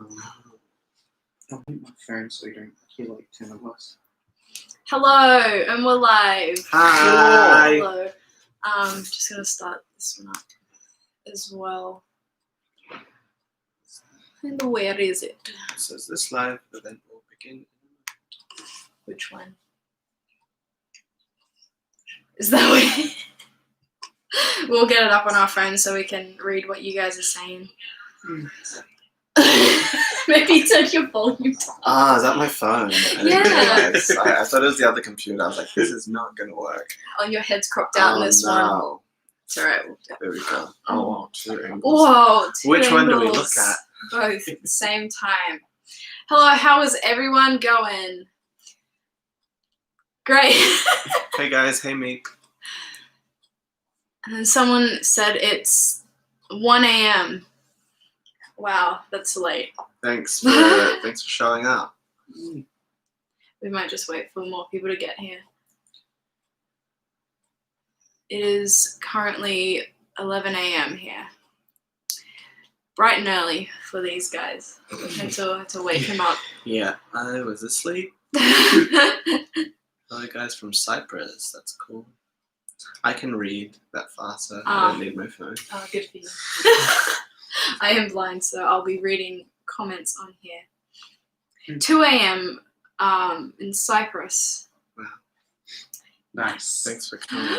I'll mute my phone so you don't hear like 10 of us. Hello, and we're live. Hi. Hello. Just gonna start this one up as well. And where is it? It says this live event will begin. Which one? Is that what? We'll get it up on our phone so we can read what you guys are saying. Maybe turn your volume down. Ah, is that my phone? I didn't realize. I thought it was the other computer. I was like, this is not going to work. Oh, your head's cropped out in this one. No. It's alright. There we go. Oh, wow. Two angles. Whoa, Which one do we angles. look at? Both at the same time. Hello, how is everyone going? Great. Hey guys, hey me. And then someone said it's 1 a.m. Wow, that's late. Thanks for showing up. We might just wait for more people to get here. It is currently 11 a.m. here. Bright and early for these guys. I had to wake them up. Yeah, I was asleep. Other guys from Cyprus. That's cool. I can read that fast, so I don't need my phone. Oh, good for you. I am blind, so I'll be reading comments on here. 2 a.m. In Cyprus. Wow. Nice. Thanks for coming.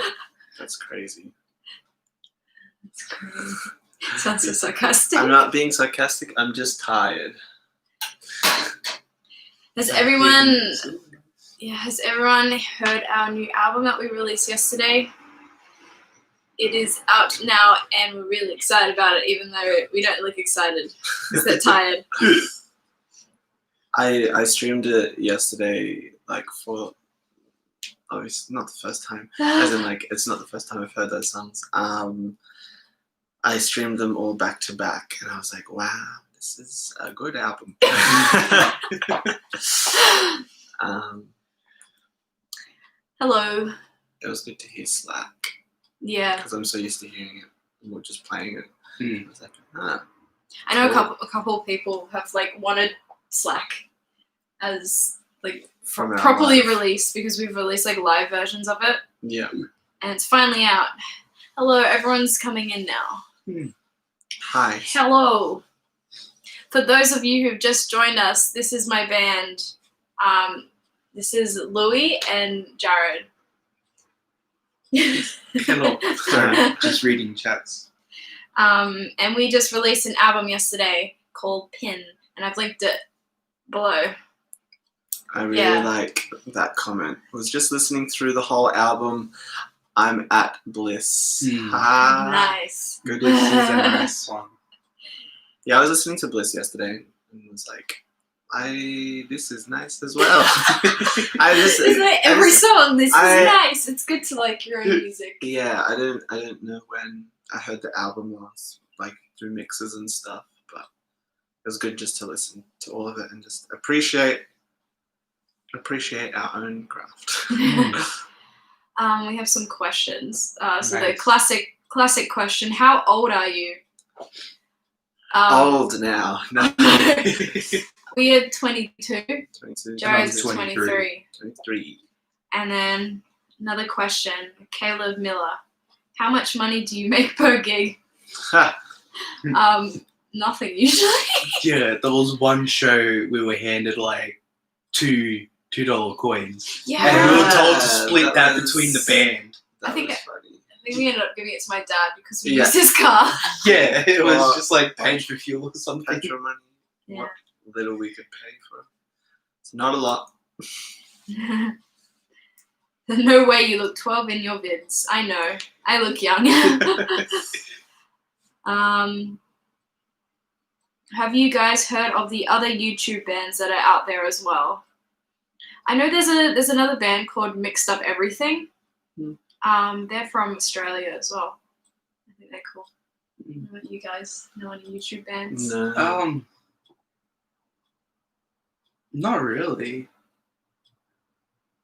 That's crazy. That's crazy. Sounds so sarcastic. I'm not being sarcastic. I'm just tired. Has everyone heard our new album that we released yesterday? It is out now, and we're really excited about it, even though we don't look excited because they're tired. I streamed it yesterday, like for obviously not the first time, as in like it's not the first time I've heard those songs. I streamed them all back to back, and I was like, wow, this is a good album. Hello. It was good to hear Slack. Yeah. Because I'm so used to hearing it and just playing it. I was like, I know cool. a couple of people have like wanted Slack as like From our properly live. released because we've released like live versions of it, Yeah. and it's finally out. Hello, everyone's coming in now. Hi. Hello. For those of you who've just joined us, this is my band. This is Louis and Jared. Hello. Sorry, just reading chats. And we just released an album yesterday called Pin, and I've linked it below. I really like that comment. I was just listening through the whole album. I'm at bliss. Nice. Good. This is a nice song. Yeah, I was listening to Bliss yesterday and was like, this is nice as well. Isn't it every song? This is nice. It's good to like your own music. Yeah, I didn't know when I heard the album last, like through mixes and stuff, but it was good just to listen to all of it and just appreciate our own craft. We have some questions. So Nice. the classic question: how old are you? Old now. No. We are 22. 22. Jared's 23. 23. And then another question: Caleb Miller. How much money do you make per gig? Ha. Nothing usually. Yeah, there was one show we were handed like $2 coins. Yeah. And we were told to Yeah, split that that was- between the band. That I think was I- funny. I think we ended up giving it to my dad because we Yeah. used his car. Yeah, it was Well, just like paying for fuel or something. Petrol money. Yeah. What little we could pay for. It's not a lot. There's no way you look 12 in your vids. I know. I look young. Have you guys heard of the other YouTube bands that are out there as well? I know there's another band called Mixed Up Everything. They're from Australia as well. I think they're cool. What you guys know any YouTube bands? No. Not really.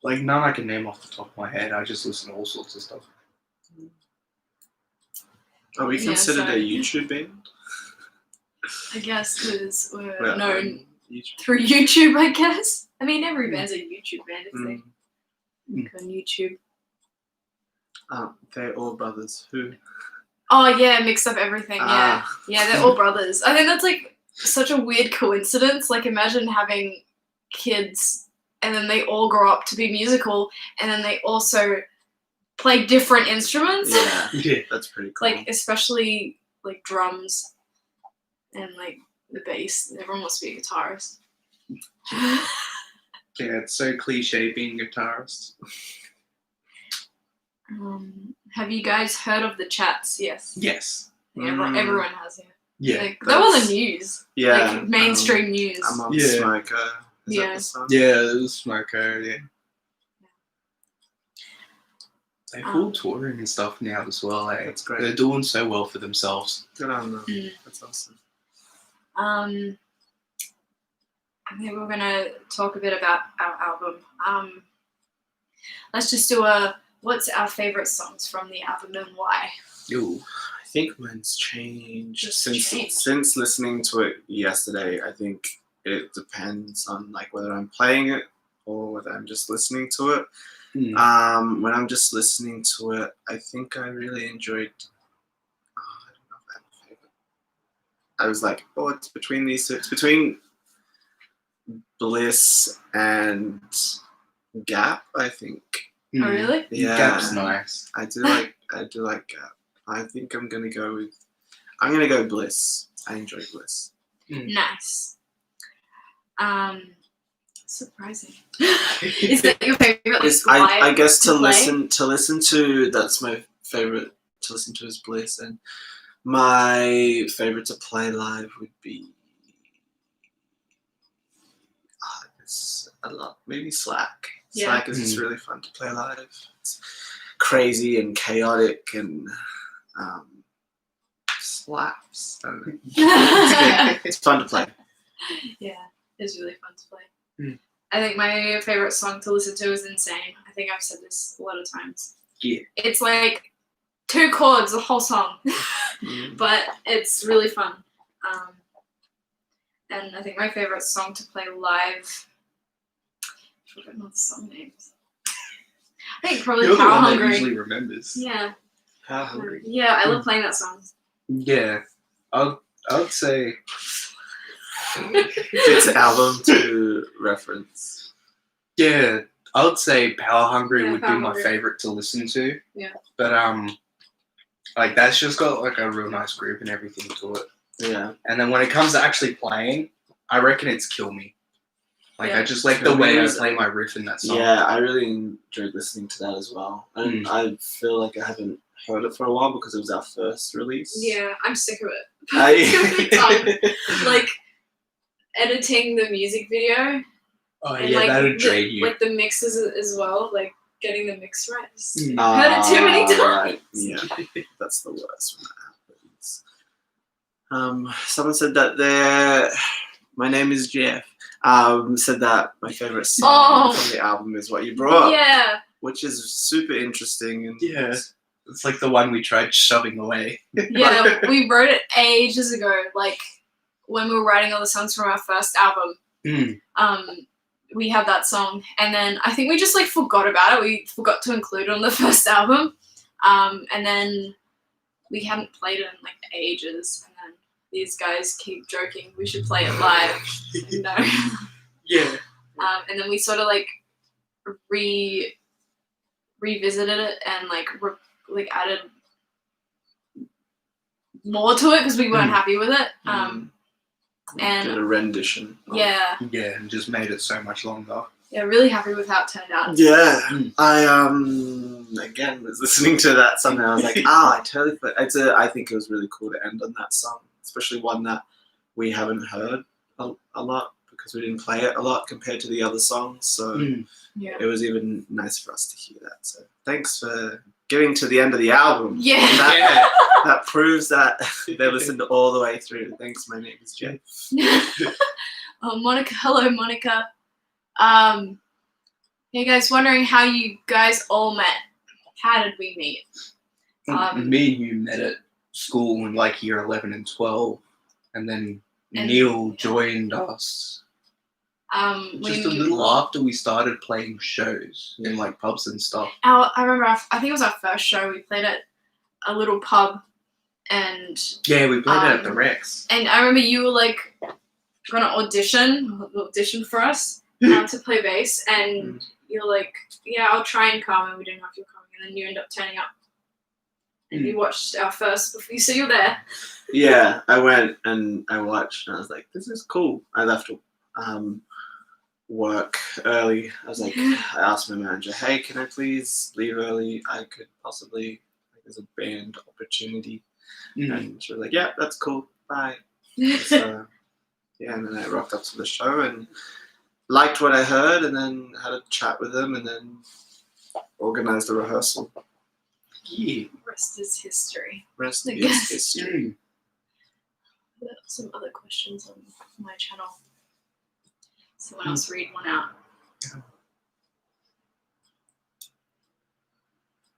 Like none I can name off the top of my head. I just listen to all sorts of stuff. Are we Yeah, considered so- a YouTube band? I guess because we're Well, known YouTube. through YouTube, I guess. I mean, every band's a YouTube band if they Mm. go on YouTube. They're all brothers. Who? Oh, yeah, Mixed Up Everything, yeah. Ah. Yeah, they're all brothers. I think that's, like, such a weird coincidence. Like, imagine having kids and then they all grow up to be musical and then they also play different instruments. Yeah, Yeah. that's pretty cool. Like, especially, like, drums and, like, the bass. Everyone wants to be a guitarist. Yeah, it's so cliche being a guitarist. Have you guys heard of the Chats? Yes. Yes. Everyone has, yeah. Yeah. Like, they were the news. yeah, Like, mainstream news. I'm on Yeah. Smoker. Is Yeah. that the song? Yeah, it was Smoko, yeah. They're full touring and stuff now as well, eh? That's great. They're doing so well for themselves. Good on them. Mm. That's awesome. I think we're gonna talk a bit about our album. Let's just do what's our favorite songs from the album and why? Ooh. I think mine's changed Just since changed. since listening to it yesterday. I think it depends on like whether I'm playing it or whether I'm just listening to it. When I'm just listening to it, I think I really enjoyed. I don't know if I have a favorite. I was like, oh, it's between these two. It's between Bliss and Gap, I think. Oh, really? Yeah, Gap's nice. I do like Gap. I think I'm gonna go Bliss. I enjoy Bliss. Nice. Surprising. Is that your favorite? Like, I guess to play? listen to, that's my favorite to listen to is Bliss, and my favorite to play live would be it's a lot, maybe Slack. Yeah. Slack is just really fun to play live. It's crazy and chaotic and slaps. I don't know. It's fun to play. Yeah, it's really fun to play. Mm. I think my favorite song to listen to is Insane. I think I've said this a lot of times. Yeah. It's like 2 chords, the whole song, Mm. but it's really fun. And I think my favorite song to play live, I don't know the song names. I think probably You're the Power one that Hungry. usually remembers. Yeah, How hungry? yeah, I love playing that song. Yeah. I would say It's an album to reference. yeah, I would say Power Hungry Yeah, would Power be my Hungry. favorite to listen to. Yeah. But like that's just got like a real nice groove and everything to it. Yeah. And then when it comes to actually playing, I reckon it's Kill Me. Like Yeah. I just like Kill the way Me I is- play my riff in that song. Yeah, I really enjoyed listening to that as well. And I feel like I haven't heard it for a while because it was our first release. Yeah, I'm sick of it. It's gonna be fun. Like editing the music video Oh and yeah, like that'd drain you. like the mixes as well, like getting the mix right. Mm. Heard it too many times. Right. Yeah, that's the worst when that happens. Someone said that my name is Jeff. Said that my favorite song from the album is What You Brought, Yeah. which is super interesting. And Yeah. It's like the one we tried shoving away. Yeah, we wrote it ages ago, like when we were writing all the songs from our first album. We had that song, and then I think we just like forgot about it. We forgot to include it on the first album, and then we hadn't played it in like ages. And then these guys keep joking we should play it live. No. Yeah. And then we sort of like revisited it and like added more to it because we weren't happy with it. And did a rendition. yeah, Yeah, and just made it so much longer. really happy with how it turned out. Yeah, Mm. I again was listening to that song and I was like, I totally. I think it was really cool to end on that song, especially one that we haven't heard a lot because we didn't play it a lot compared to the other songs. So Yeah. it was even nice for us to hear that. So thanks for getting to the end of the album. Yeah. That proves that they listened all the way through. Thanks, my name is Jeff. Oh, Monica. Hello, Monica. You guys wondering how you guys all met? How did we meet? Me and you met at school in like year 11 and 12. and then And- Neil joined us just a when little after we started playing shows in like pubs and stuff. I remember, I think it was our first show. We played at a little pub, and Yeah, we played it at the Rex. And I remember you were like gonna audition for us to play bass, and you're like, yeah, I'll try and come, and we didn't know if you were coming, and then you end up turning up, and you watched our first, so you're there. Yeah, I went and I watched, and I was like, this is cool. I left work early. I was like, I asked my manager, hey, can I please leave early? I could possibly, like, there's a band opportunity. And she was like, yeah, that's cool, bye. So, yeah, and then I rocked up to the show and liked what I heard, and then had a chat with them, and then organized the rehearsal. Yeah. Rest is history. Rest I is guess. history. There are some other questions on my channel. Someone else read one out.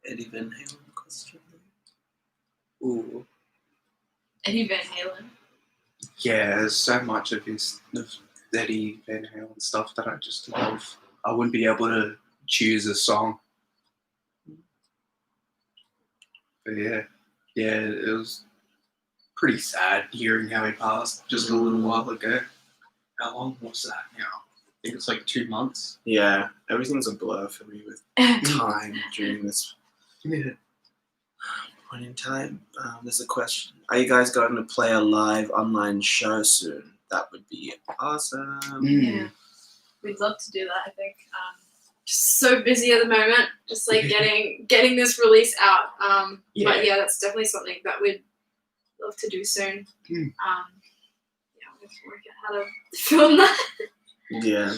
Eddie Van Halen question. Ooh. Eddie Van Halen. Yeah, there's so much of Eddie Van Halen stuff that I just love. I wouldn't be able to choose a song. But yeah, it was pretty sad hearing how he passed just a little while ago. How long was that now? I think it's like 2 months. Yeah, everything's a blur for me with time during this point in time. There's a question. Are you guys going to play a live online show soon? That would be awesome. Yeah, we'd love to do that. I think just so busy at the moment, just like getting this release out. But yeah, that's definitely something that we'd love to do soon. Yeah, we have to work out how to film that. Yeah.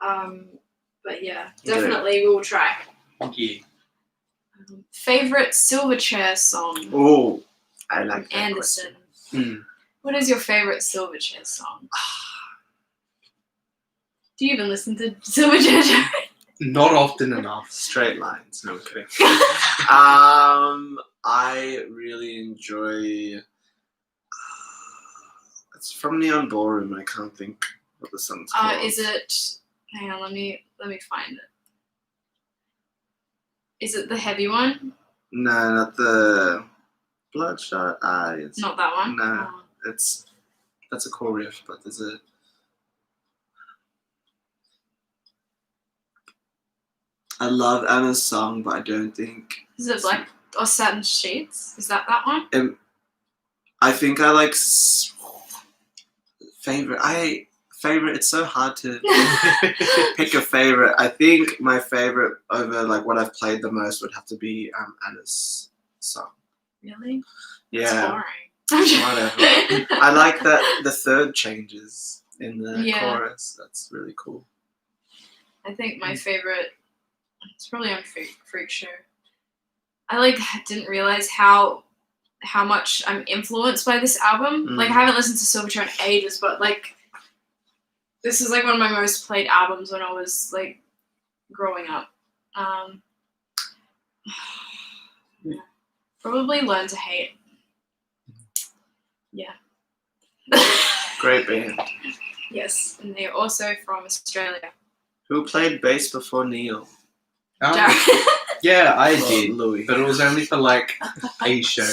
But yeah, definitely we will try. Yeah. Favorite Silverchair song? Oh, I like that Anderson. question. What is your favorite Silverchair song? Do you even listen to Silverchair? Not often enough. Straight lines. No, I'm kidding. I really enjoy. It's from Neon Ballroom. I can't think what the song's called. Is it? Hang on, let me find it. Is it the heavy one? No, not the Bloodshot Eyes. Not that one. No, that's a cool riff, but there's a. I love Anna's song, but I don't think. Is it Black or Satin Sheets? Is that one? I think I like favorite. It's so hard to pick a favorite. I think my favorite over like what I've played the most would have to be Anna's song. Really? Yeah. That's boring. Whatever. I like that the third changes in the chorus. That's really cool. I think my favorite. It's probably on Freak Show. I didn't realize how much I'm influenced by this album. Like I haven't listened to Silverchair in ages, but like this is like one of my most played albums when I was like growing up. Probably Learn to Hate. Yeah. Great band. Yes, and they're also from Australia. Who played bass before Neil? Jared. Yeah, I did, Louis. but it was only for like a show.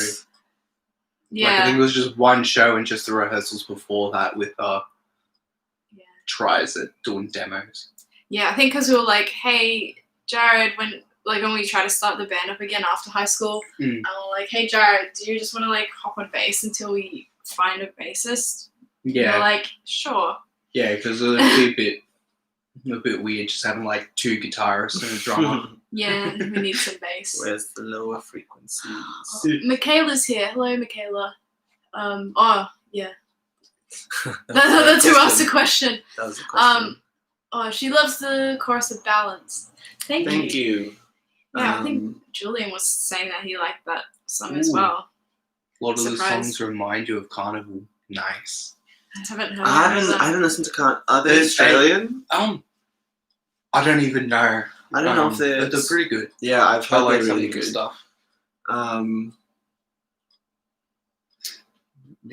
Yeah. Like, I think it was just one show and just the rehearsals before that with tries at doing demos. Yeah, I think because we were like, hey, Jared, when we try to start the band up again after high school, and we're like, hey, Jared, do you just want to like hop on bass until we find a bassist? Yeah. We're like, sure. Yeah, because it would be a bit weird just having like 2 guitarists and a drummer. Yeah, we need some bass. Where's the lower frequencies? Michaela's here. Hello, Michaela. Yeah. That's who asked the question. That was a question. She loves the chorus of Balance. Thank you. Yeah, I think Julian was saying that he liked that song as well. A lot of the Surprise. songs remind you of Carnival. Nice. I haven't heard I haven't listened to Are they Australian? I don't even know. I don't know if they're pretty good. Yeah, I've heard like they're really good good stuff.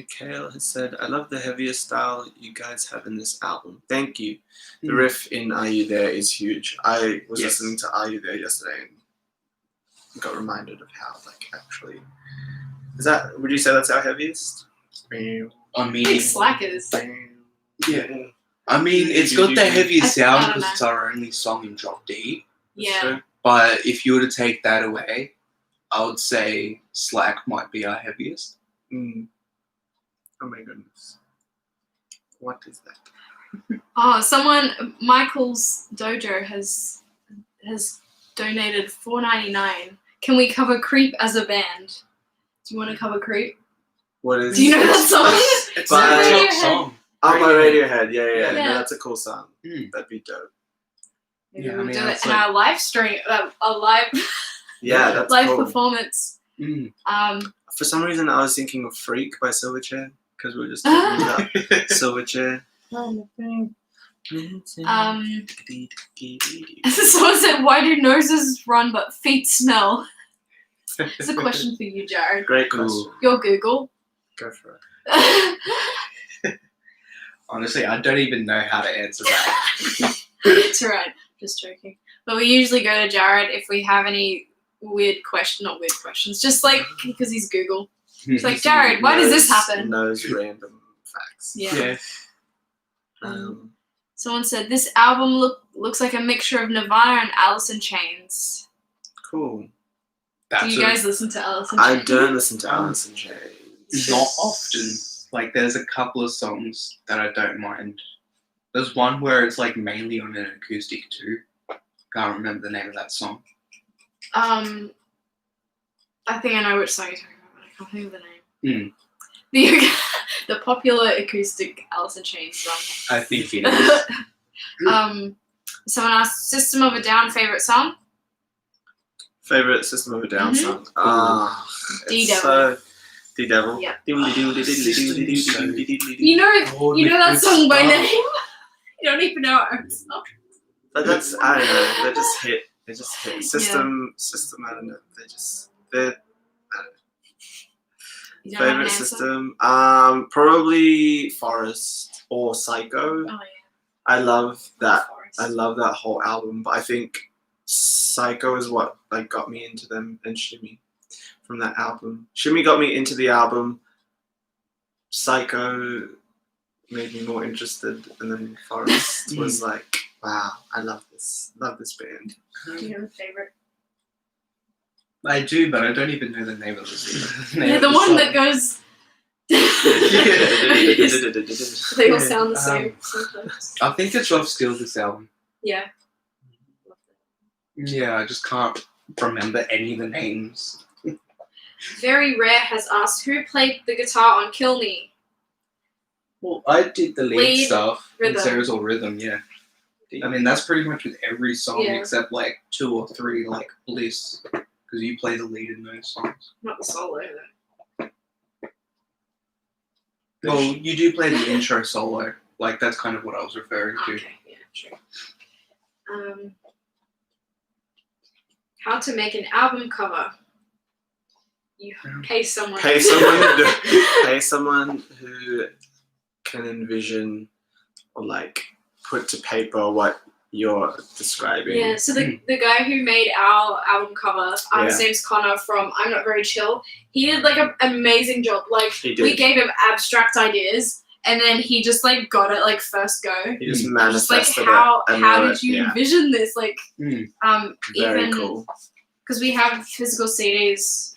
Mikhail has said, I love the heaviest style you guys have in this album. Thank you. The riff in Are You There is huge. I was listening to Are You There yesterday and got reminded of how, like, actually... would you say that's our heaviest? I mean, Big slackers. yeah. I mean, it's got the heaviest I sound don't because know. it's our only song in Drop D. Yeah. But if you were to take that away, I would say Slack might be our heaviest. Mm. Oh my goodness. What is that? Oh, Michael's Dojo has donated $4.99. Can we cover Creep as a band? Do you want to cover Creep? What is Do you know that song? It's By- a Radiohead. top song. Oh, my Radiohead. Yeah. Yeah. No, that's a cool song. Mm. That'd be dope. Maybe Yeah, I we'll mean, do it that's in like- our live stream, a live Yeah, that's live cool. performance. Mm. For some reason, I was thinking of Freak by Silverchair because we were just talking about Silverchair. Someone said, "Why do noses run but feet smell?" It's a question for you, Jared. Great question. Your Google. Go for it. Honestly, I don't even know how to answer that. It's alright. Just joking. But we usually go to Jared if we have any not weird questions, just like because he's Google. It's like, Jared, why does this happen? Knows random facts. Yeah. Yeah. Someone said this album looks like a mixture of Nirvana and Alice in Chains. Cool. Do you guys listen to Alice in I Chains? don't listen to Alice in Chains. Not often. Like, there's a couple of songs that I don't mind. There's one where it's like mainly on an acoustic too. Can't remember the name of that song. I think I know which song you're talking about, but I can't think of the name. The popular acoustic Alice in Chains song. I think it is. Someone asked System of a Down favorite song. Favorite System of a Down Mhm. song? D-Devil. D-Devil. Yeah. You You know that song by name. You don't even know our own song. But that's, I don't know, they just hit. They just hit. System, I don't know. They're You don't have an favorite answer? system. Probably Forest or Psycho. Oh yeah. I love that. Forest. I love that whole album, but I think Psycho is what like got me into them, and Shimmy from that album. Shimmy got me into the album. Psycho made me more interested, and then Forest was like, wow, I love this band. Do you have a favorite? I do, but I don't even know the name of the song. Yeah, the one that goes. They all sound the same sometimes. I think it's Rough Still, this album. Yeah. Yeah, I just can't remember any of the names. Very Rare has asked who played the guitar on Kill Me. Well, I did the lead Lead, stuff, rhythm. and Sarah's all rhythm, yeah. I mean, that's pretty much with every song Yeah. except like 2 or 3, like Bliss, because you play the lead in those songs. Not the solo though. Well, you do play the intro solo. Like, that's kind of what I was referring to. Okay, yeah, true. How to make an album cover. You pay someone. Pay someone who can envision or like put to paper what you're describing. Yeah, so the guy who made our album cover, his name's Connor from I'm Not Very Chill. He did like an amazing job. Like He did. we gave him abstract ideres, and then he just like got it like first go. He just Just manifested like how it. and how knew did it. you Yeah. envision this? Like Mm. Very even cool. because we have physical CDs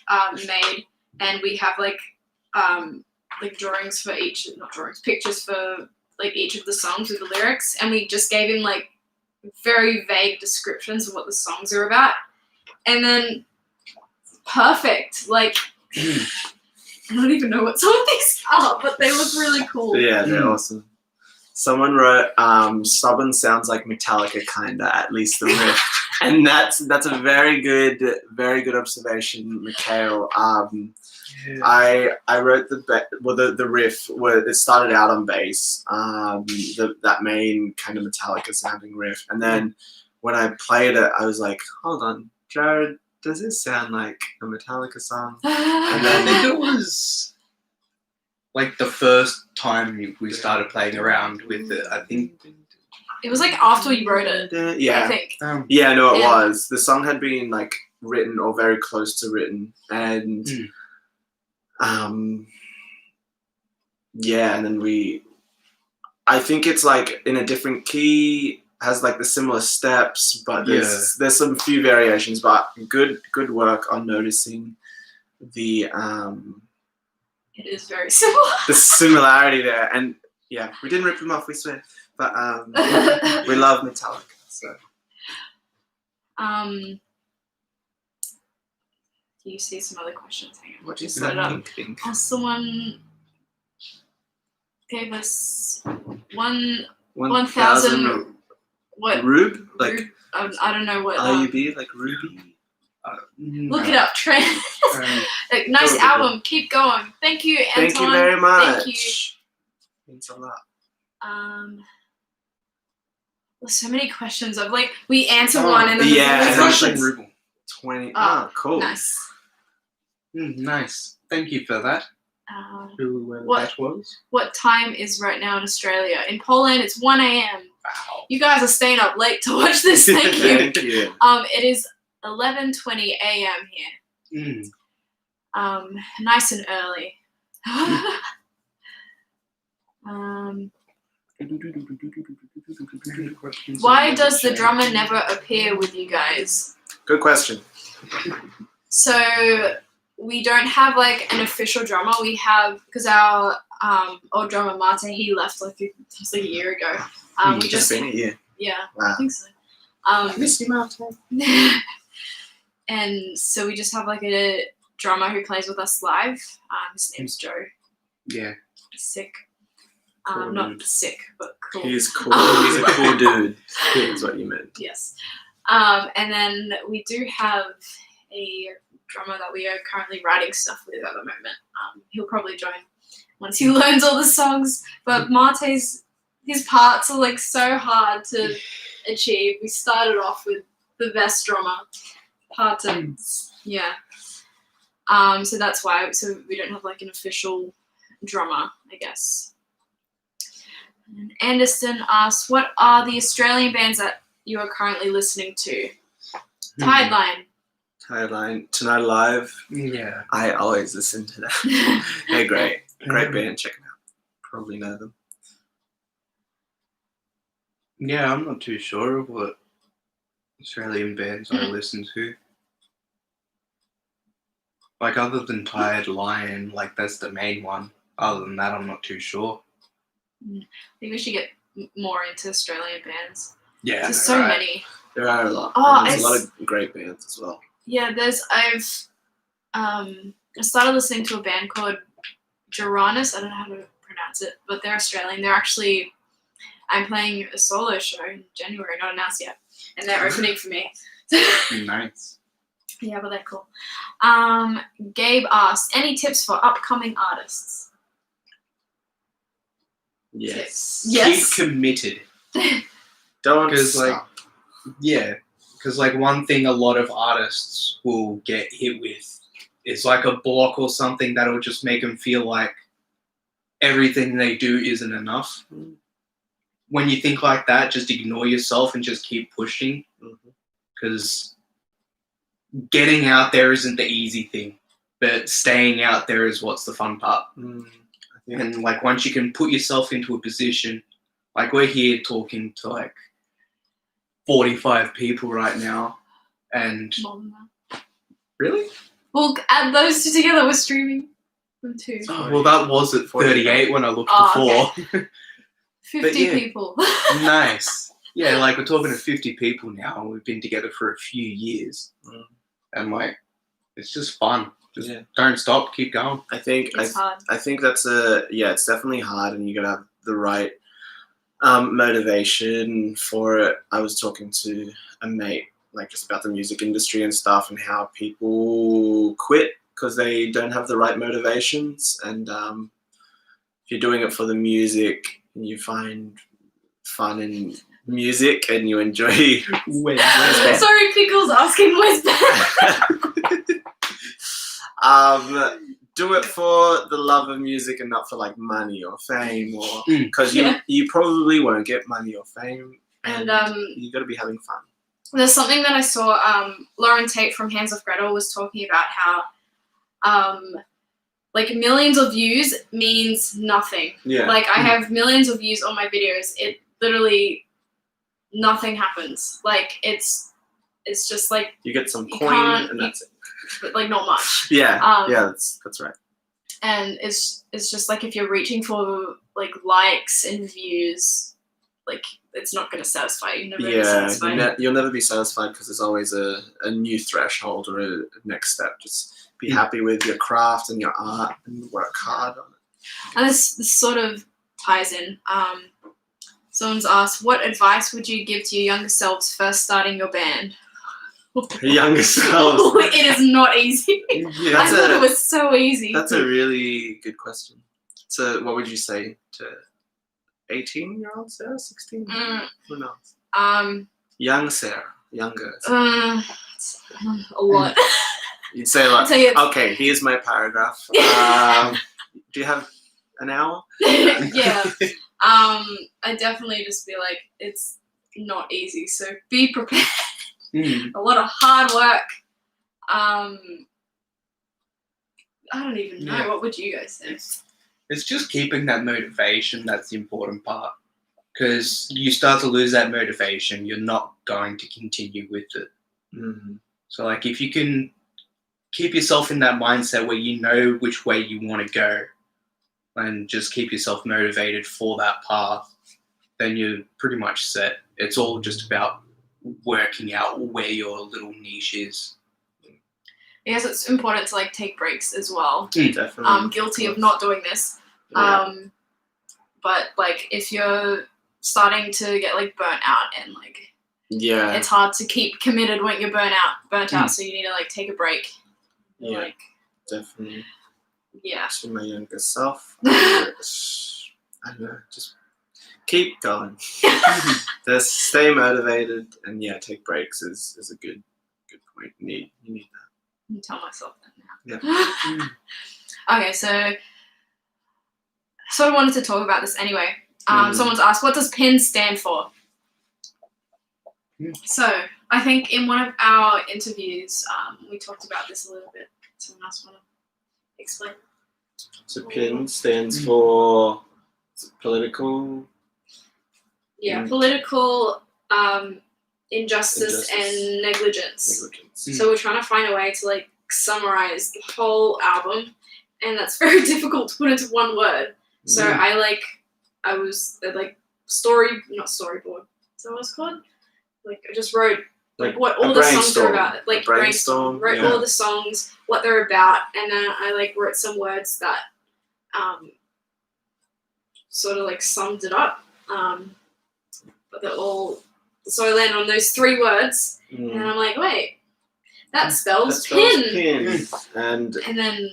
made, and we have like drawings for each, not drawings, pictures for like each of the songs with the lyrics, and we just gave him like very vague descriptions of what the songs are about, and then perfect. Like I don't even know what some of these are, but they look really cool. Yeah, they're awesome. Someone wrote, "Stubborn sounds like Metallica, kinda, at least the riff," and that's a very good observation, Mikhail. I wrote the riff where it started out on bass, that main kind of Metallica sounding riff, and then when I played it, I was like, hold on, Jared, does this sound like a Metallica song? I think it was like the first time we started playing around with it. I think. It was like after we wrote it. I Yeah. think. Yeah, no, it Yeah. was. The song had been like written or very close to written, and yeah, and then I think it's like in a different key, has like the similar steps, but there's some few variations, but good work on noticing the It is very similar. the similarity there. And yeah, we didn't rip them off, we swear, but we love Metallica, so. Do you see some other questions? Hang on. What is Set it that up. pink thing? Oh, someone gave us 1,000. What? Rube? Like I don't know what. RUB, like Ruby? Look it up, Trent. Like, nice Probably album. Keep going. Thank you, Anton. Thank you very much. Thank you. Means a lot. There's so many questions. Of like, we answer one and then yeah, there's Russian questions. ruble. 20. Oh, cool. Nice. Nice. Thank you for that. Who that was? What time is right now in Australia? In Poland, it's 1 a.m. Wow. You guys are staying up late to watch this. Thank you. Thank you. It is 11:20 a.m. here. Nice and early. Why does the drummer never appear with you guys? Good question. So we don't have like an official drummer. We have, because our old drummer Mate, he left like just like a year ago. We Just just been a year. yeah, Wow. I think so. Miss you, Mate. And so we just have like a drummer who plays with us live. His name's Joe. Yeah. He's sick. Cool Not dude. sick, but cool. He's cool. He's a cool dude. Is what you meant. Yes. And then we do have a drummer that we are currently writing stuff with at the moment. He'll probably join once he learns all the songs. But Mate's, his parts are like so hard to achieve. We started off with the best drummer. Hard to, yeah. So that's why. So we don't have like an official drummer, I guess. And Anderson asks, what are the Australian bands that you are currently listening to? Tideline. Tideline. Tonight Live. Yeah. I always listen to that. They're great. Great band. Check them out. Probably know them. Yeah, I'm not too sure of what Australian bands I listen to. Like, other than Tired Lion, like, that's the main one. Other than that, I'm not too sure. I think we should get more into Australian bands. Yeah. There's so many. There are a lot. Oh, And there's a lot of great bands as well. Yeah, I started listening to a band called Geranus. I don't know how to pronounce it, but they're Australian. I'm playing a solo show in January, not announced yet, and they're opening for me. Nice. Yeah, but they're cool. Gabe asked, any tips for upcoming artists? Yes. Yes. Keep committed. Don't Because, like, stop. yeah. Because, like, one thing a lot of artists will get hit with is, like, a block or something that'll just make them feel like everything they do isn't enough. When you think like that, just ignore yourself and just keep pushing. Because getting out there isn't the easy thing, but staying out there is what's the fun part. And like once you can put yourself into a position, like we're here talking to like 45 people right now, and More than that. really? We'll add those two together. We're streaming them too. Oh, well, that was at 38 when I looked Oh, before. 50 yeah. people. Nice. Yeah, like we're talking to 50 people now, and we've been together for a few years, and like it's just fun. Just don't stop, keep going. I think It's hard. I think that's it's definitely hard, and you gotta have the right motivation for it. I was talking to a mate like just about the music industry and stuff, and how people quit because they don't have the right motivations. And if you're doing it for the music, and you find fun in music and you enjoy. Where's that? Sorry, Pickle's asking where's Ben. do it for the love of music and not for like money or fame, or because Yeah. you probably won't get money or fame, And you got to be having fun. there's something that I saw. Lauren Tate from Hands Off Gretel was talking about how like millions of views means nothing. Yeah. Like I have millions of views on my videos. It literally nothing happens. Like it's just like You get some you coin can't- and that's it. but like not much. Yeah. Yeah, that's right. And it's just like if you're reaching for like likes and views, like it's not going to satisfy you. You're never gonna be Yeah, satisfied. you'll never be satisfied because there's always a new threshold or a next step. Just be happy with your craft and your art and work hard on it. And this sort of ties in. Someone's asked, what advice would you give to your younger selves first starting your band? Younger selves. It is not easy. Yeah, I thought it was so easy. That's a really good question. So, what would you say to 18-year-old Sarah, 16? Who knows? Young Sarah, younger. It's a lot. You'd say like, I'll tell you, okay, here's my paragraph. Do you have an hour? yeah. I definitely just be like, it's not easy. So be prepared. A lot of hard work. I don't even know. Yeah. What would you guys say? It's just keeping that motivation that's the important part. Because you start to lose that motivation, you're not going to continue with it. So, like, if you can keep yourself in that mindset where you know which way you want to go and just keep yourself motivated for that path, then you're pretty much set. It's all just about working out where your little niche is. I guess it's important to like take breaks as well. Definitely. I'm guilty of not doing this. Yeah. But like if you're starting to get like burnt out and like Yeah. it's hard to keep committed when you're burnt out, so you need to like take a break. Yeah. Like Definitely. yeah. To my younger self, I don't know, just keep going. Just stay motivated, and yeah, take breaks is a good point. You need that. I tell myself that now. Yeah. Okay, so I wanted to talk about this anyway. Someone's asked, what does PIN stand for? So I think in one of our interviews, we talked about this a little bit. Someone else want to explain? So PIN stands for political. Yeah, political injustice and negligence. So we're trying to find a way to like summarize the whole album, and that's very difficult to put into one word. So I was like not storyboard. Is that what it's called? Like I just wrote like what all the songs are about. Like brainstorm. Wrote all the songs, what they're about, and then I like wrote some words that sort of like summed it up. But they're all, so I landed on those 3 words, and I'm like, wait, that spells pin. And then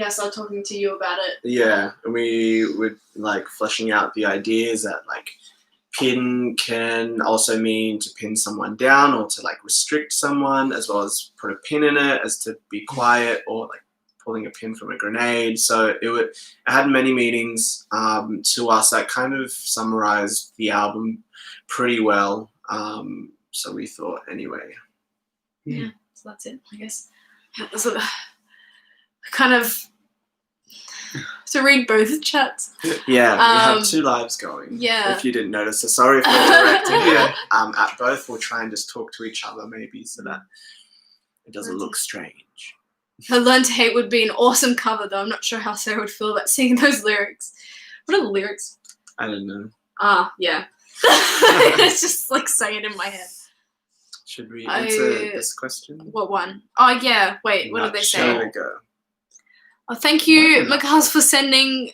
I started talking to you about it. Yeah, and we were like fleshing out the ideas that like pin can also mean to pin someone down or to like restrict someone, as well as put a pin in it as to be quiet, or like pulling a pin from a grenade. So it had many meanings to us that kind of summarized the album pretty well. So we thought anyway. Yeah, so that's it, I guess. That's a kind of to read both chats. Yeah, we have 2 lives going. Yeah. If you didn't notice, so sorry if we're directing at both. We'll try and just talk to each other maybe so that it doesn't look strange. I Learn to Hate would be an awesome cover, though. I'm not sure how Sarah would feel about singing those lyrics. What are the lyrics? I don't know. Yeah. It's just like saying it in my head. Should we answer this question? What one? Oh, yeah. Wait, what did they say? There we go. Oh, thank you, Makas, for sending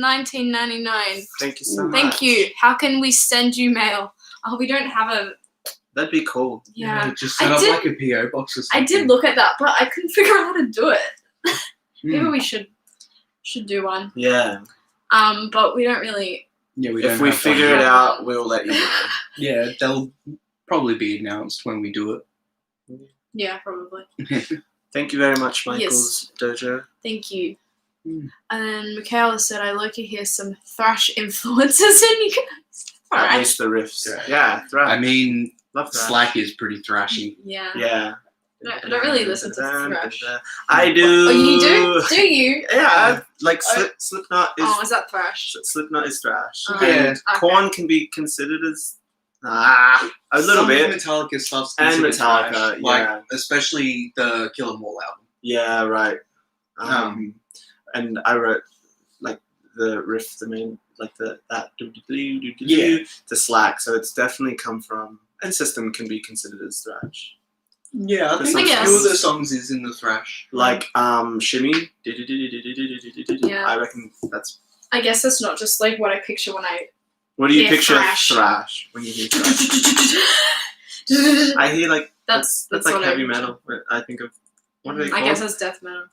$19.99. Thank you so much. Thank you. How can we send you mail? Oh, we don't have a... That'd be cool. Yeah. Just set up like a PO box or something. I did look at that, but I couldn't figure out how to do it. Maybe we should do one. Yeah. But we don't really... Yeah, we don't if we have figure one. it out, we'll let you know. Yeah, they'll probably be announced when we do it. Yeah, probably. Thank you very much, Yes. Michael's Dojo. Thank you. Mm. And then Michaela said, I look hear some thrash influences in you guys. At Alright. least the riffs. Thrash. Yeah, thrash. I mean, love thrash. Slack is pretty thrashy. Yeah. Yeah. I don't really listen to thrash. I do. Oh, you do? Do you? Yeah, like Oh. Slipknot is. Oh, is that thrash? Slipknot is thrash. Oh, Yeah. And okay. Korn can be considered as a little Some bit. Metallica stuff's And considered Metallica, thrash, yeah. like especially the Kill 'Em All album. Yeah, right. Um, And I wrote like the riff, the main like that Yeah. to Slack. So it's definitely come from. And System can be considered as thrash. Yeah, I The think songs- a few of the songs is in the thrash. Like Shimmy. Yeah. I reckon that's. I guess that's not just like what I picture when I. What do you Yeah, picture thrash. when you hear thrash? I hear like That's like what I heavy picture. metal. I think of what are they I called? guess that's death metal.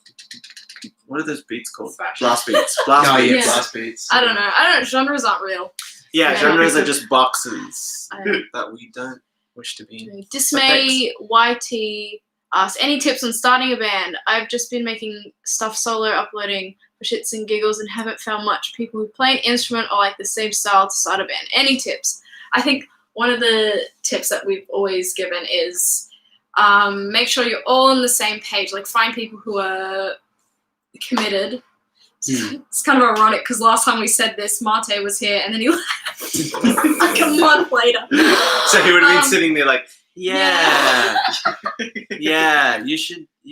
What are those beats called? Thrash. Blast beats. Blast Oh yeah, beats. Yeah. blast beats. I don't know. Genres aren't real. Yeah, Yeah. genres are just boxes I- that we don't wish to be in. Dismay YT asks, any tips on starting a band? I've just been making stuff solo, uploading for shits and giggles, and haven't found much people who play an instrument or like the same style to start a band. Any tips? I think one of the tips that we've always given is make sure you're all on the same page. Like find people who are committed. It's kind of ironic because last time we said this, Mate was here and then he left like a month later. So he would have been Um, sitting there like, yeah, yeah, you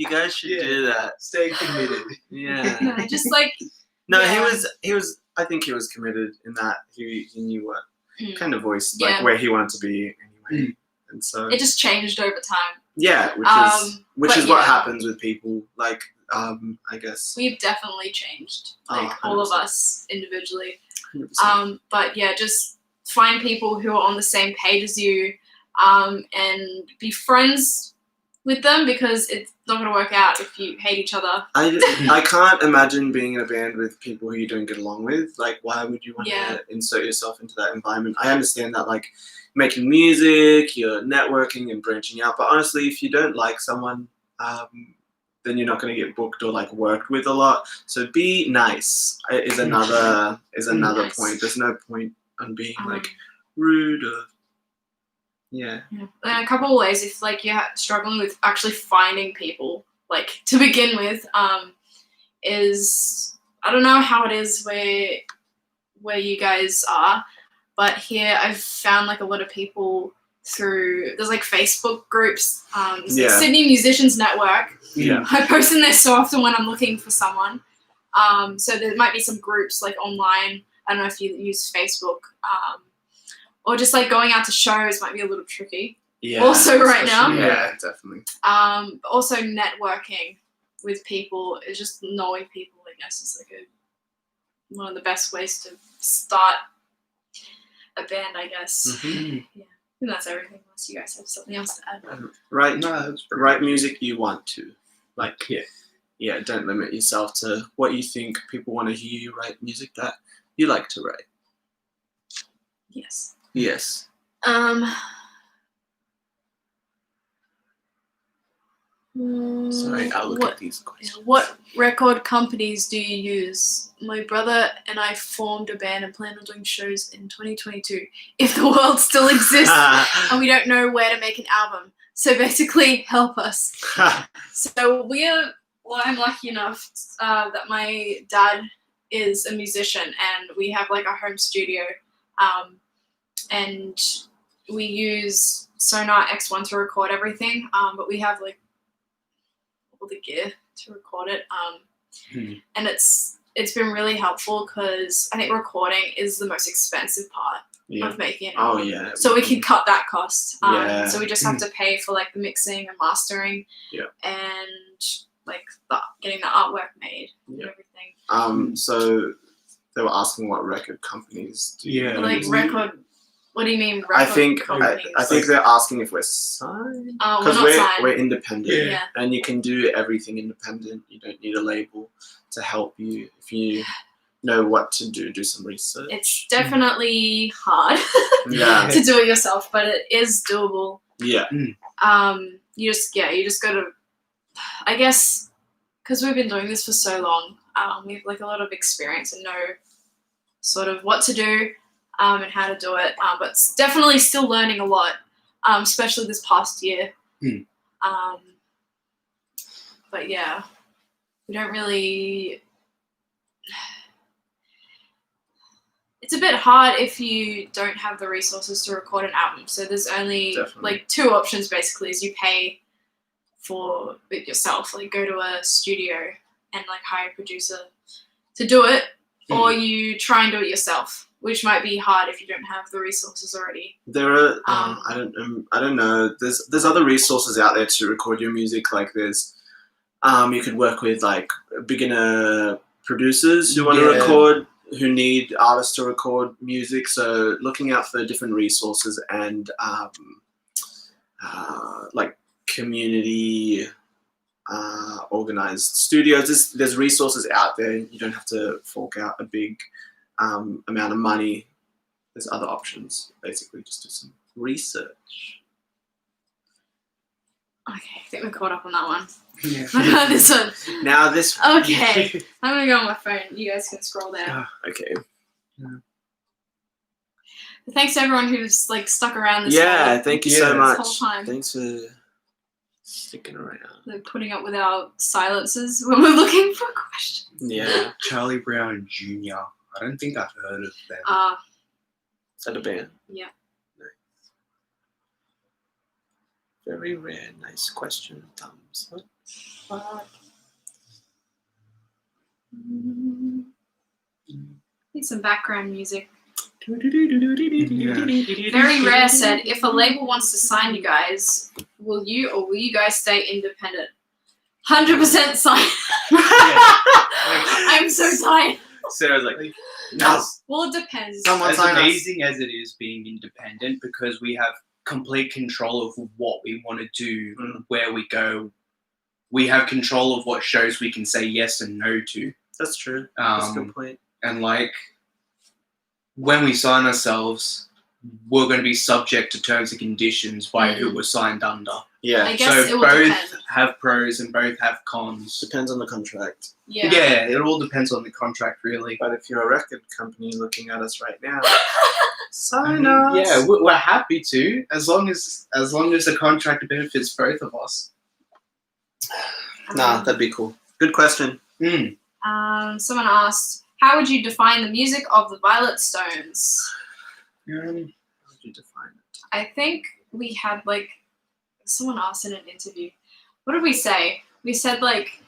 guys should Yeah. do that. Stay committed. Yeah. No, just like No, Yeah. he was. I think he was committed in that he knew what Mm. kind of voice, Yeah. like where he wanted to be anyway, and so it just changed over time. yeah, which but is what yeah. happens with people. Like, I guess. We've definitely changed, Oh, like all of 100%. us individually. 100%. But yeah, just find people who are on the same page as you, and be friends with them because it's not going to work out if you hate each other. I can't imagine being in a band with people who you don't get along with. Like, why would you want Yeah. to insert yourself into that environment? I understand that, like, making music, you're networking and branching out. But honestly, if you don't like someone, then you're not going to get booked or like worked with a lot. So be nice is another Nice. point. There's no point on being Um, like rude or yeah. Yeah. And a couple of ways, if like you're struggling with actually finding people, like to begin with, is I don't know how it is where you guys are, but here I've found like a lot of people through there's like Facebook groups, there's, like, Yeah. Sydney Musicians Network. Yeah. I post in there so often when I'm looking for someone. So there might be some groups like online. I don't know if you use Facebook. Or just like going out to shows might be a little tricky. Yeah. Also right now. especially- Yeah, definitely. But also networking with people is just knowing people, I guess, is like one of the best ways to start a band, I guess. Mhm. Yeah. And that's everything, unless you guys have something else to add. Right. No, that's pretty Write good. music you want to. Like, yeah, don't limit yourself to what you think people want to hear you write music that you like to write. Yes. Yes. Sorry, I'll look at these questions. What record companies do you use? My brother and I formed a band and plan on doing shows in 2022 if the world still exists and we don't know where to make an album. So basically, help us. So I'm lucky enough that my dad is a musician and we have like our home studio, and we use Sonar X1 to record everything, but we have like all the gear to record it, and it's been really helpful because I think recording is the most expensive part Yeah. of making an Oh album. yeah. So we can cut that cost. Yeah. So we just have to pay for like the mixing and mastering, Yeah. and like getting the artwork made and Yeah. everything. So they were asking what record companies do you Yeah. Like use? record. What do you mean? Record I think companies? I think they're asking if we're signed we're because not signed. we're independent Yeah. Yeah. and you can do everything independent. You don't need a label to help you if you know what to do. Do some research. It's definitely hard Yeah. to do it yourself, but it is doable. Yeah. You just gotta I guess because we've been doing this for so long, we have like a lot of experience and know sort of what to do and how to do it. But it's definitely still learning a lot, especially this past year. But yeah, we don't really. It's a bit hard if you don't have the resources to record an album. So there's only like two options basically: is you pay for it yourself, like go to a studio and like hire a producer to do it, or you try and do it yourself, which might be hard if you don't have the resources already. There are I don't know. There's other resources out there to record your music. Like there's you could work with like beginner producers who want to record, who need artists to record music. So looking out for different resources and like community organized studios. There's resources out there. You don't have to fork out a big amount of money. There's other options. Basically, just do some research. Okay, I think we're caught up on that one. Yeah. This one. Now this one. Okay, I'm gonna go on my phone. You guys can scroll down. Okay. Thanks to everyone who's like stuck around this thank you so much. whole time. Thanks for sticking around. They're putting up with our silences when we're looking for questions. Yeah. Charlie Brown Jr. I don't think I've heard of them. Is that a band? Yeah. Nice. Very rare. Nice question. Thumbs up. Need some background music. Yeah. Very rare said, if a label wants to sign you guys, will you guys stay independent? 100% sign. I'm so tired. Sarah's like, no. Well, it depends. As amazing as it is being independent, because we have complete control of what we want to do, where we go. We have control of what shows we can say yes and no to. That's true. That's a good point. And like, when we sign ourselves, we're going to be subject to terms and conditions by who we're signed under. Yeah. I guess so it will both depend. have pros and both have cons. Depends on the contract. Yeah. Yeah, it all depends on the contract, really. But if you're a record company looking at us right now, sign us. Yeah, we're happy to, as long as the contract benefits both of us. Nah, that'd be cool. Good question. Someone asked, how would you define the music of the Violet Stones? How would you define it? I think we had like, someone asked in an interview, what did we say? We said like,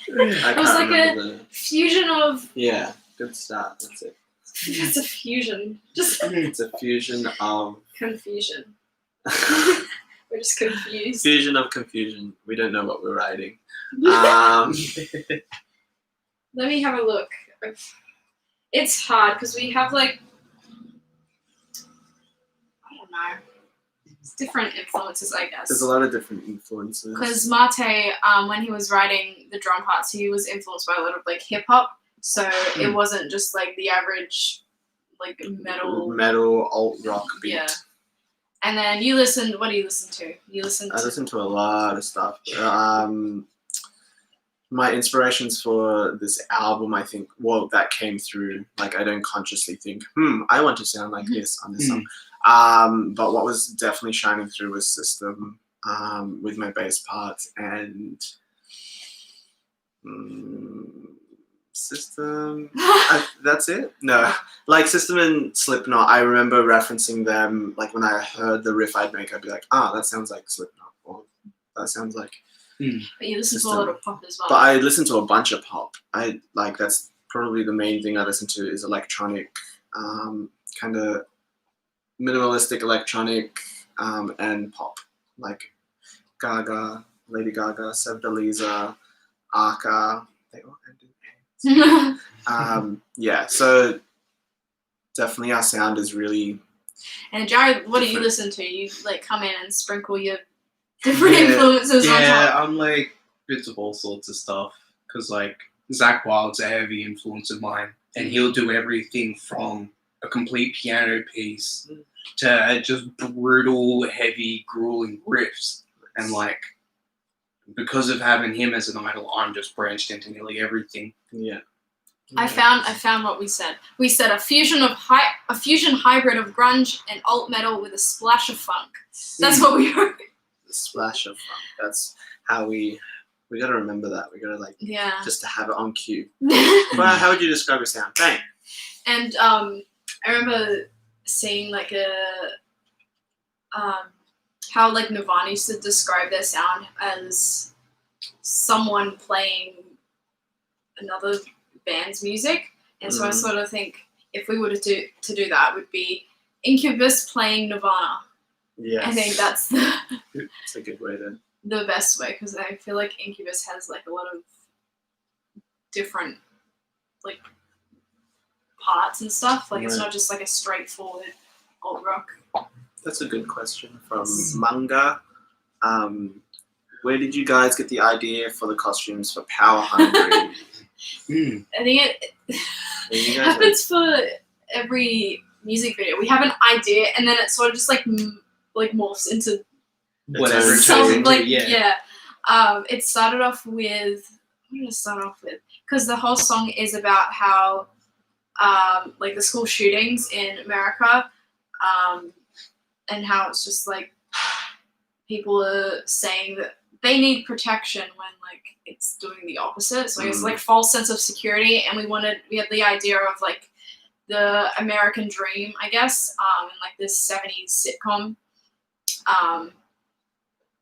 it was like a fusion of. Yeah, good start. That's it. It's a fusion. It's a fusion of confusion. We're just confused. Fusion of confusion. We don't know what we're writing. Let me have a look. It's hard because we have like, I don't know. It's different influences, I guess. There's a lot of different influences. Because Mate, when he was writing the drum parts, he was influenced by a lot of like hip hop. So it wasn't just like the average like metal alt rock beat. Yeah. And then you listened. What do you listen to? I listen to a lot of stuff. My inspirations for this album, I think, that came through. Like, I don't consciously think, I want to sound like this on this song. But what was definitely shining through was System, with my bass parts, and System. That's it. No, like System and Slipknot. I remember referencing them. Like when I heard the riff I'd make, I'd be like, that sounds like Slipknot, or that sounds like. But you listen to a lot of pop as well. But I listen to a bunch of pop. That's probably the main thing I listen to is electronic, kind of minimalistic electronic, and pop, like Lady Gaga, Sevdaliza, Arca. They all ended. Yeah, so definitely our sound is really. And Jared, what do you listen to? You like come in and sprinkle your different influences on top. Yeah, I'm like bits of all sorts of stuff. Because like Zach Wilde's a heavy influence of mine, and he'll do everything from a complete piano piece to just brutal, heavy, grueling riffs. And like, because of having him as an idol, I'm just branched into nearly everything. Yeah. I found what we said. We said a fusion hybrid of grunge and alt metal with a splash of funk. That's what we wrote. The splash of funk. That's how we gotta remember that. We gotta like Yeah. just to have it on cue. Well, how would you describe your sound? Bang. And I remember seeing like how like Nirvana used to describe their sound as someone playing another band's music, and so I sort of think if we were to do that, it would be Incubus playing Nirvana. Yes. I think that's It's a good way to. the best way, because I feel like Incubus has like a lot of different like parts and stuff. Like it's Right. not just like a straightforward alt rock. That's a good question from Manga. Where did you guys get the idea for the costumes for Power Hungry? I think it You guys happens for every music video. We have an idea, and then it sort of just like morphs into Whatever it some turns into, like yeah. It started off with what did it start off with? Because the whole song is about how like the school shootings in America, and how it's just like people are saying that they need protection when like it's doing the opposite. So it's like false sense of security, and we had the idea of like the American dream, I guess, in like this 70s sitcom.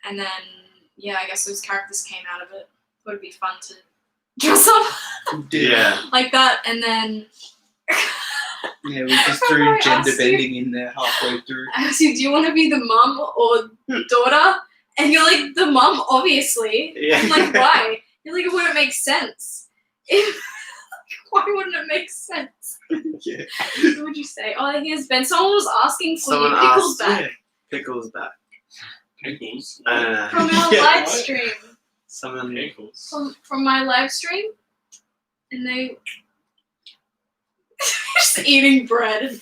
And then I guess those characters came out of it. It would be fun to dress up Yeah. like that, and then Yeah, we just I threw remember I gender asked you- bending in there halfway through. I asked you, do you want to be the mum or daughter? And you're like, the mum, obviously. Yeah. I'm like, why? You're like, it wouldn't make sense. Why wouldn't it make sense? Yeah. What would you say? Oh, here's Ben. Someone was asking for Someone your pickles asked. back Yeah. Pickles back. Pickles. from our Yeah. live stream. Someone. Pickles. From my live stream. And they just eating bread.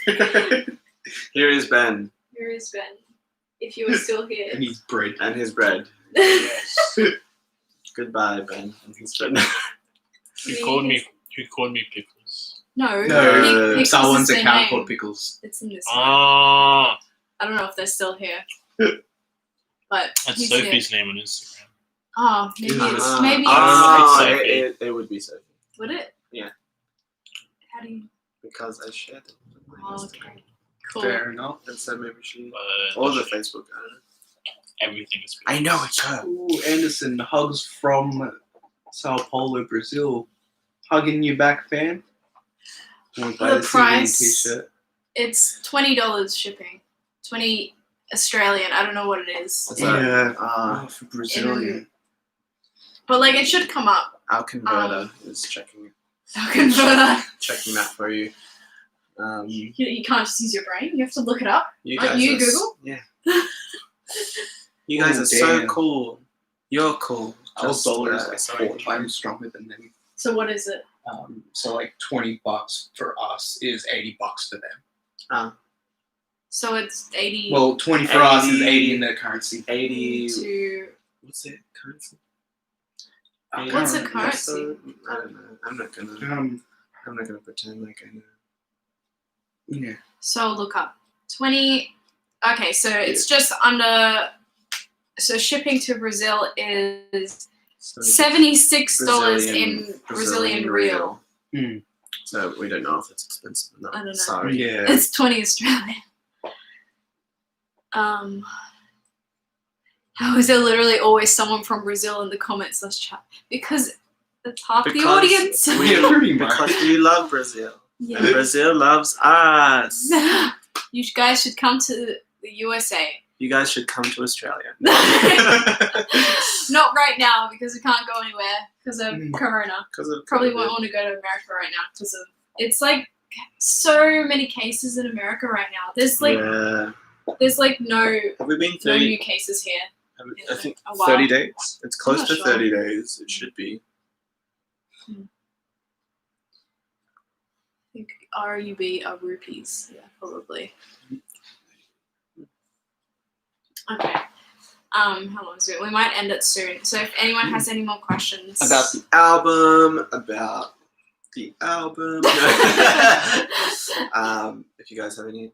Here is Ben Here is Ben. If you were still here. And he's bread. and his bread. Yes. Goodbye, Ben and his bread. Who called me Pickles? No. No. Nick Someone's is their account name. called Pickles. It's in this one. Ah, I don't know if they're still here. But that's he's here. Sophie's name on Instagram. Oh, maybe it's maybe Ah. it's Sophie. It would be Sophie would it? Yeah. How do you because I shared it on my Oh, Instagram. okay. Cool. Fair enough. And so maybe she But or the Facebook. I don't know. everything is. I know it's her. Ooh, Anderson, hugs from Sao Paulo, Brazil. Hugging you back, fan. Want to buy The the price- t-shirt. It's $20 shipping. 20 Australian. I don't know what it is. What's that? Yeah. Ah, Oh, for Brazilian. But like it should come up. our converter is checking I'll convert that. that for you. You can't just use your brain. You have to look it up. You Aren't guys you are Google? Yeah. You guys Oh, are so damn. cool. You're cool. Our Just, dollar is like sorry. 4 times stronger than them. So what is it? So like $20 for us is $80 for them. So it's 80 Well, 20 for us is 80 80 in their currency. 80. to What's it? Currency? What's a Um, currency? So, I don't know. I'm not gonna pretend like I know. Yeah. so look up 20. Okay, so it's just under. So shipping to Brazil is So $76 in Brazilian real. So we don't know if it's expensive or not. I don't know. Sorry. Yeah. It's 20 Australian. How is there literally always someone from Brazil in the comments let's chat? Because that's half the Because audience. Yeah, pretty much. Because we love Brazil. And Yeah. Brazil loves us. You guys should come to the USA. You guys should come to Australia. Not right now because we can't go anywhere because of Corona. Because of Probably COVID. won't want to go to America right now because of it's like so many cases in America right now. There's like Yeah. there's like no Have we been no 30? new cases here. I think a while. 30 days. It's close not to sure. 30 days. It should be. I think RUB are rupees. Yeah, probably. Okay. How long is it? We might end it soon. So if anyone has any more questions About the album, if you guys have any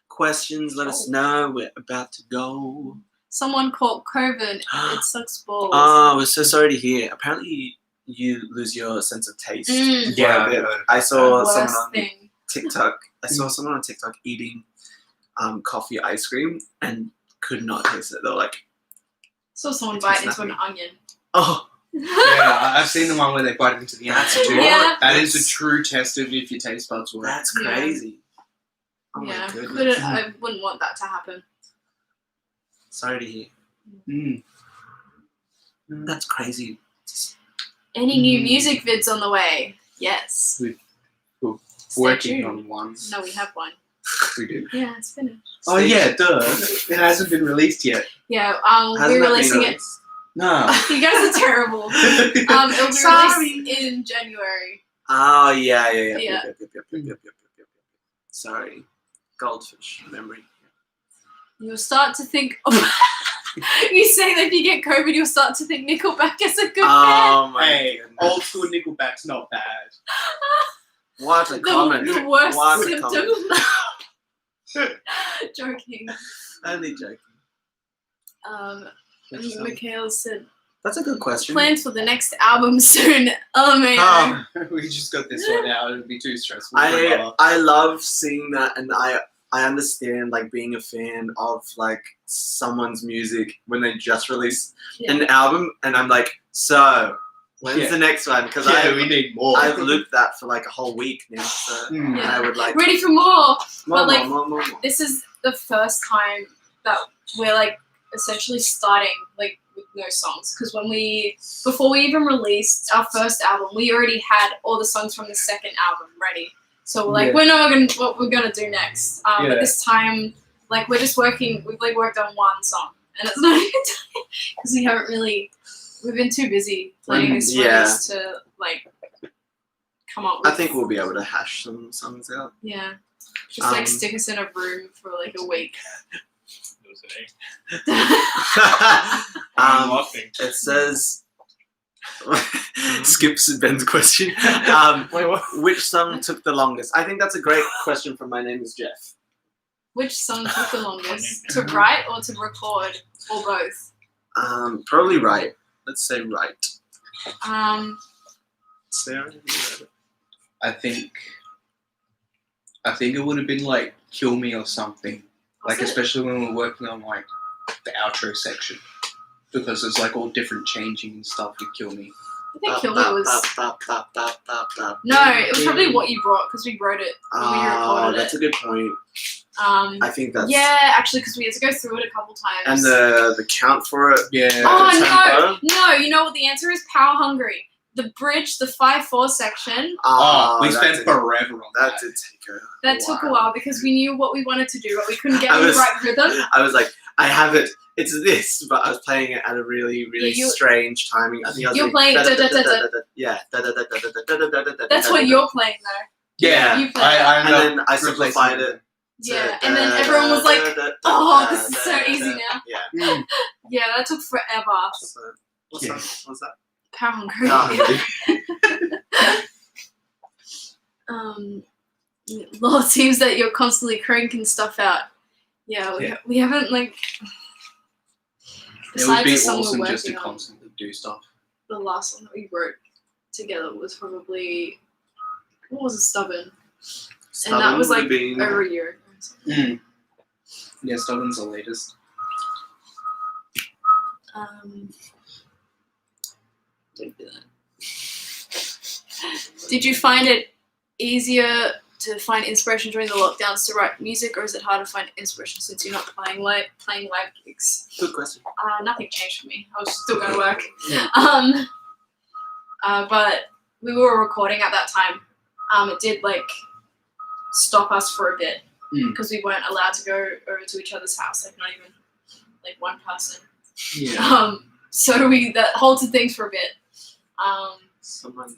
questions, let us know. We're about to go. someone caught COVID. It sucks balls. Oh, we're so sorry to hear. Apparently, you lose your sense of taste. Yeah, for a bit. I heard I saw Worst someone on thing. TikTok. I saw someone on TikTok eating coffee ice cream and could not taste it. They're like, Saw someone It bite tastes into an onion. oh, Yeah, I've seen the one where they bite into the That's onion too. Yeah. That is a true test of if your taste buds work. that's Yeah. crazy. Oh Yeah, my goodness. I wouldn't want that to happen. Sorry to hear. Mm. That's crazy. Any new music vids on the way? Yes. We're Stay working tuned. on one. No, we have one. We do. Yeah, it's finished. Oh yeah, duh. It hasn't been released yet. Yeah, Hasn't we're that been releasing it. released? No. You guys are terrible. It'll be Sorry. released in January. Oh yeah. Yeah. Yep. Sorry, goldfish memory. You'll start to think. You say that if you get COVID, you'll start to think Nickelback is a good band. Oh my Hey, goodness. old school Nickelback's not bad. What a comment. The worst What a symptom. comment. Joking. Only joking. Michaela said That's a good question. plans for the next album soon. LMAO. We just got this one out. It'd be too stressful. for another. I love seeing that, and I understand like being a fan of like someone's music when they just release an album, and I'm like, so when's Yeah. the next one? Because we need more. I've looped that for like a whole week now, so Mm. I would like Ready for more. more. like, This is the first time that we're like essentially starting like with no songs, because before we even released our first album, we already had all the songs from the second album ready. So we're like, Yeah. we know what we're gonna do next. But Yeah. this time, like, we're just working. We've like worked on one song, and it's not even because we haven't really. We've been too busy planning this Yeah. release to like come up with. I think we'll be able to hash some songs out. Yeah. Just like Um, stick us in a room for like a week. I'm laughing. It says. Skips Ben's question. Wait, what? Which song took the longest? I think that's a great question from My Name is Jeff. Which song took the longest? To write or to record? Or both? Probably right. Let's say right. Sarah? I think it would have been like Kill Me or something. Like Was it? especially when we're working on like the outro section. Because it's like all different changing and stuff with Kill Me. I think Kill Me was. No, it was probably what you brought because we wrote it when we Oh, recorded that's it. a good point. I think that's Yeah, actually, because we had to go through it a couple and times. the count for it. Yeah. Oh the tempo. no! You know what the answer is? Power Hungry. The bridge, the 5/4 section. Oh, we that spent did- forever on That that. did take a That took a while because we knew what we wanted to do, but we couldn't get I the was- right rhythm. I was like, I have it. It's this, but I was playing it at a really, really Yeah, you- strange timing. I think I was You're doing playing da-da-da-da-da-da. Yeah. That's what you're playing though. Yeah. You played I And ended then up I replacing simplified it. Yeah, and then everyone was like, "Oh, this is so easy now." Yeah. Mm. Yeah, that took forever. So, what's Yeah. that? What's that? Power Hungry. Law seems that you're constantly cranking stuff out. Yeah, we haven't like. It would Besides be the song awesome we're just to working on, constantly do stuff. the last one that we wrote together was probably what was it, Stubborn, and that was like over a year. Mm. Yeah, Stubborn's the latest. Don't do that. Did you find it easier to find inspiration during the lockdowns to write music, or is it hard to find inspiration since you're not playing live gigs? Good question. Nothing changed for me. I was still going to work. Yeah. But we were recording at that time. It did like stop us for a bit because we weren't allowed to go over to each other's house. Like not even like one person. Yeah. So that halted things for a bit. Someone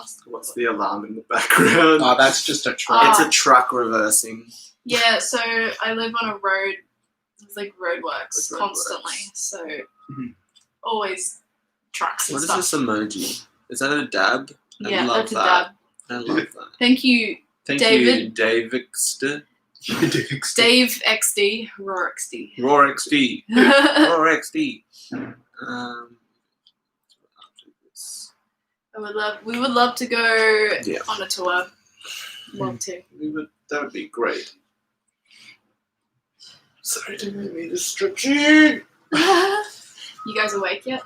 ask what's the alarm in the background. Oh, that's just a truck. It's a truck reversing. Yeah, so I live on a road. It's like roadworks Like roadworks. constantly. So Mhm. always trucks and What is stuff. this emoji? Is that a dab? I Yeah, love that's a that. dab. I love that. Thank you, Thank David. you, Davidster. Dave XD, Raw XD. Raw XD. Raw XD. We would love to go Yeah. on a tour. Love to. That would be great. Sorry to make me stretching. You guys awake yet?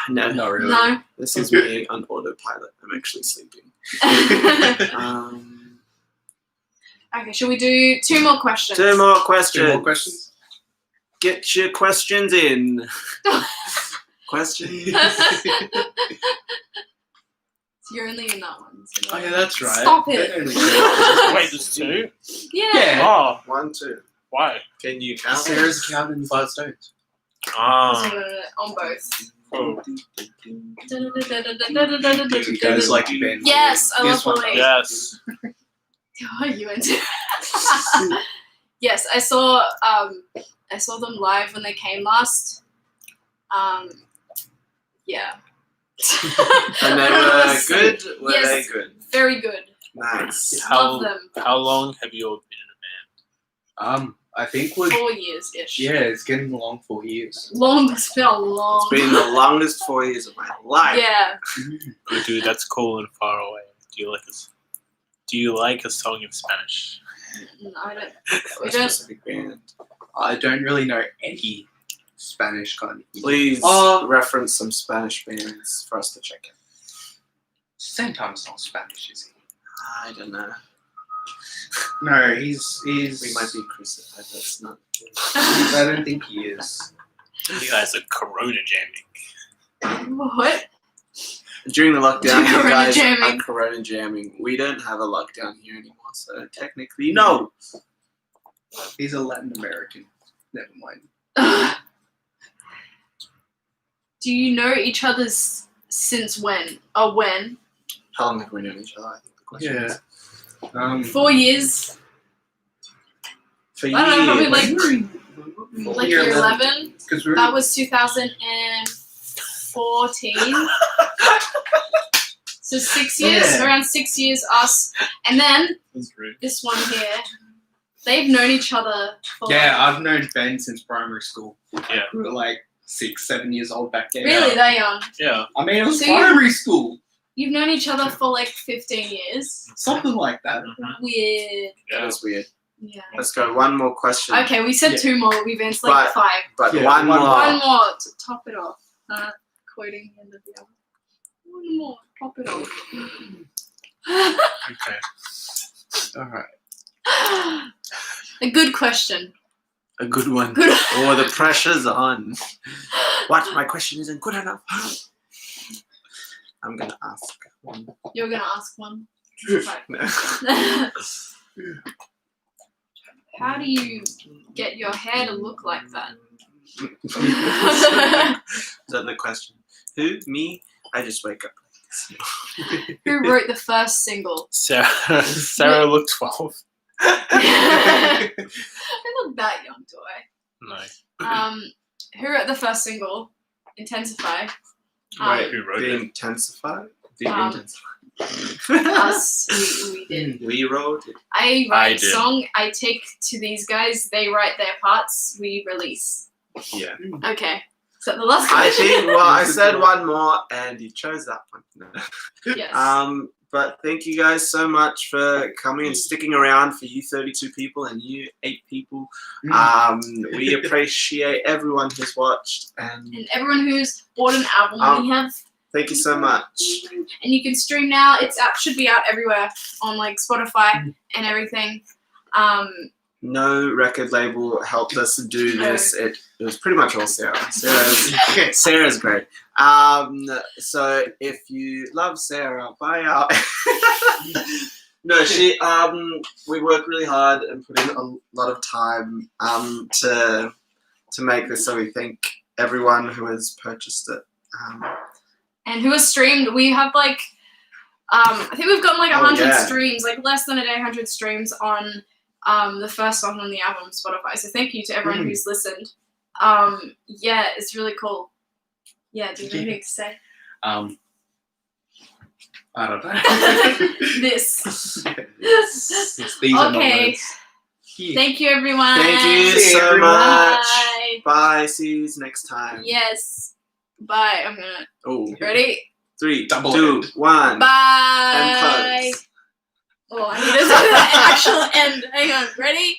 No, Not really. No. this is me on autopilot. I'm actually sleeping. Okay, shall we do 2 more questions? Two more questions. 2 more questions? Get your questions in. Questions. You're only in that one. So Oh, yeah, that's right. Stop it. They only do- Wait, there's 2? Yeah. Yeah. Oh, 1, 2. why? Can you count? Sarah's counting in 5 stones. On both. Oh, You guys like Ben? Yes, I This love one. Blade. yes. Oh, you went. Yes, I saw them live when they came last. Yeah. And they were good? Were Yes. they good? Very good. Nice. Love them. How long have you all been in I think we're 4 years ish. yeah, it's getting along 4 years. Long. It's been a long. It's been the longest 4 years of my life. Yeah. a band? Oh, dude, that's cool and far away. Do you like a song in Spanish? No, I don't. For We a don't. specific band. I don't really know any Spanish kind of music. Please reference some Spanish bands for us to check out. Sometimes not Spanish, is he? I don't know. No, he's. We might be crucified. That's not. I don't think he is. You guys are corona jamming. What? During the lockdown, you Corona guys jamming. are corona jamming. We don't have a lockdown here anymore, so technically, no. He's a Latin American. Never mind. Do you know each other's since when? Or when? How long have we known each other? I think the question Yeah. is. 4 years. For I don't know, probably years. like year 11. Because we're That was 2014. So 6 years, Yeah. around 6 years, us. And then That's rude. this one here, they've known each other for yeah, I've known Ben since primary school. Yeah. We were like 6, 7 years old back then. really that young. Yeah. I mean, it was So you- primary school. You've known each other for like 15 years. Something like that. Mhm. Weird. That Yeah. is weird. Yeah. Let's go. One more question. Okay, we said Yeah. 2 more. We've answered like But- 5. But Yeah, one one more. One more to top it off. Quoting the end of the other. One more, top it off. Okay. All right. A good question. A good one. Good. Oh, the pressure's on. What? My question isn't good enough. I'm gonna ask one. You're gonna ask one. How do you get your hair to look like that? Is that the question? Who? Me? I just wake up like this. Who wrote the first single? Sarah looked 12. I look that young, do No. I? Who wrote the first single? Intensify. Wait, Who wrote the it? intensify? The intensify. Us, we did. We wrote it. I write a did. song, I take to these guys, they write their parts, we release. Yeah. Okay. So the last I question. think, well, I said one more and you chose that one. No. Yes. But thank you guys so much for coming and sticking around, for you 32 people and you 8 people. We appreciate everyone who's watched, and And everyone who's bought an album, we have. thank you so much. And you can stream now. It's out, should be out everywhere on like Spotify and everything. No record label helped us do this. It was pretty much all Sarah. Sarah's great. So if you love Sarah, buy out. No, she. We work really hard and put in a lot of time to make this. So we thank everyone who has purchased it. And who has streamed. We have like I think we've gotten like 100 yeah. streams, like less than a day, 100 streams on the first song on the album, Spotify. So thank you to everyone who's listened. Yeah, it's really cool. Yeah, do you have anything to say? I don't know. This. These are my Okay. words. Yeah. Thank you, everyone. Thank you See you, so everyone. much. Bye. Bye. See you next time. Yes. Bye. I'm gonna. Oh, Ready? 3, Double 2, end. 1. Bye. And close. Oh, I need to do the actual end. Hang on. Ready?